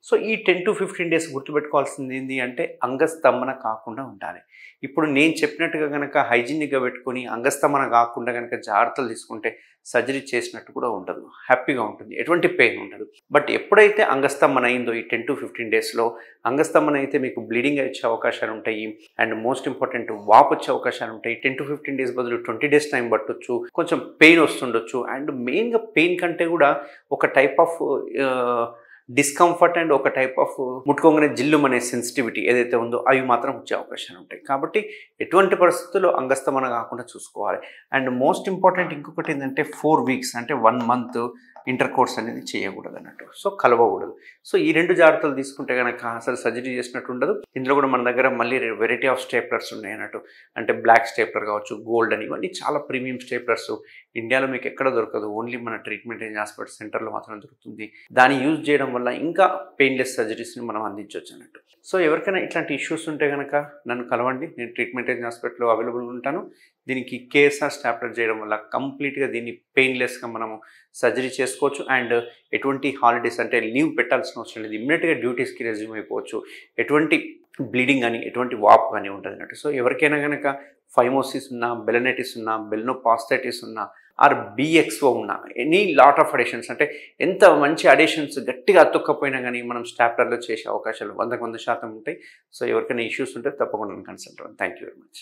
So ఈ 10 to 15 days గుర్తుపెట్టుకోవాల్సింది ఏంటి అంటే అంగస్తంభన కాకుండా ఉండాలి. ఇప్పుడు నేను చెప్పినట్టుగా గనక హైజీనిక్‌గా పెట్టుకొని అంగస్తంభన కాకుండా గనక జాగ్రత్తలు తీసుకుంటే సర్జరీ చేసినట్టు కూడా ఉండదు. హ్యాపీగా ఉంటుంది. ఎటువంటి పెయిన్ ఉండదు. బట్ ఎప్పుడైతే అంగస్తంభన అయిందో ఈ 10 to 15 డేస్‌లో అంగస్తంభన అయితే మీకు బ్లీడింగ్ వచ్చే అవకాశాలు ఉంటాయి. అండ్ మోస్ట్ ఇంపార్టెంట్ వాపు వచ్చే అవకాశాలు ఉంటాయి. 10 to 15 డేస్ బదులు 20 డేస్ టైం పట్టొచ్చు. కొంచెం పెయిన్ వస్తుండొచ్చు. అండ్ మెయిన్‌గా పెయిన్ కంటే కూడా ఒక టైప్ ఆఫ్ డిస్కంఫర్ట్ అండ్ ఒక టైప్ ఆఫ్ ముట్టుకోగానే జిల్లుమనే సెన్సిటివిటీ ఏదైతే ఉందో అవి మాత్రం వచ్చే అవకాశాలు ఉంటాయి. కాబట్టి ఎటువంటి పరిస్థితుల్లో అంగస్తంభన కాకుండా చూసుకోవాలి. అండ్ మోస్ట్ ఇంపార్టెంట్ ఇంకొకటి ఏంటంటే 4 వీక్స్ అంటే 1 మంత్ ఇంటర్ కోర్స్ అనేది చేయకూడదు అన్నట్టు. సో కలవకూడదు. సో ఈ 2 జాగ్రత్తలు తీసుకుంటే కనుక అసలు సర్జరీ చేసినట్టు ఉండదు. ఇందులో కూడా మన దగ్గర మళ్ళీ వెరైటీ ఆఫ్ స్టేప్లర్స్ ఉన్నాయి అన్నట్టు. అంటే బ్లాక్ స్టేప్లర్ కావచ్చు, గోల్డ్ అని ఇవన్నీ చాలా ప్రీమియం స్టేప్లర్స్. ఇండియాలో మీకు ఎక్కడ దొరకదు. ఓన్లీ మన ట్రీట్మెంట్ రేంజ్ హాస్పిటల్ సెంటర్లో మాత్రం దొరుకుతుంది. దాన్ని యూజ్ చేయడం వల్ల ఇంకా పెయిన్లెస్ సర్జరీస్ని మనం అందించవచ్చు అన్నట్టు. సో ఎవరికైనా ఇట్లాంటి ఇష్యూస్ ఉంటే కనుక నన్ను కలవండి. నేను ట్రీట్మెంట్ రేంజ్ హాస్పిటల్లో అవైలబుల్ ఉంటాను. దీనికి కేఎస్ఆర్ స్టాప్లర్ చేయడం వల్ల కంప్లీట్గా దీన్ని పెయిన్లెస్గా మనము సర్జరీ చేసుకోవచ్చు. అండ్ ఎటువంటి హాలిడేస్ అంటే లీవ్ పెట్టాల్సిన అవసరం లేదు. ఇమ్మీడియట్గా డ్యూటీస్కి రెజ్యూమ్ అయిపోవచ్చు. ఎటువంటి బ్లీడింగ్ కానీ ఎటువంటి వాపు కానీ ఉంటుంది అన్నట్టు. సో ఎవరికైనా కనుక ఫైమోసిస్ ఉన్నా, బెలనైటిస్ ఉన్నా, బెల్నోపాస్థైటిస్ ఉన్నా ఆర్ బిఎక్స్ఓ ఉన్నా ఎనీ లాట్ ఆఫ్ అడిషన్స్ అంటే ఎంత మంచి అడిషన్స్ గట్టిగా అతుక్కపోయినా కానీ మనం స్టాప్లర్లో చేసే అవకాశాలు 100% ఉంటాయి. సో ఎవరికైనా ఇష్యూస్ ఉంటే తప్పకుండా కన్సల్ట్ అవ్వండి. Thank you very much.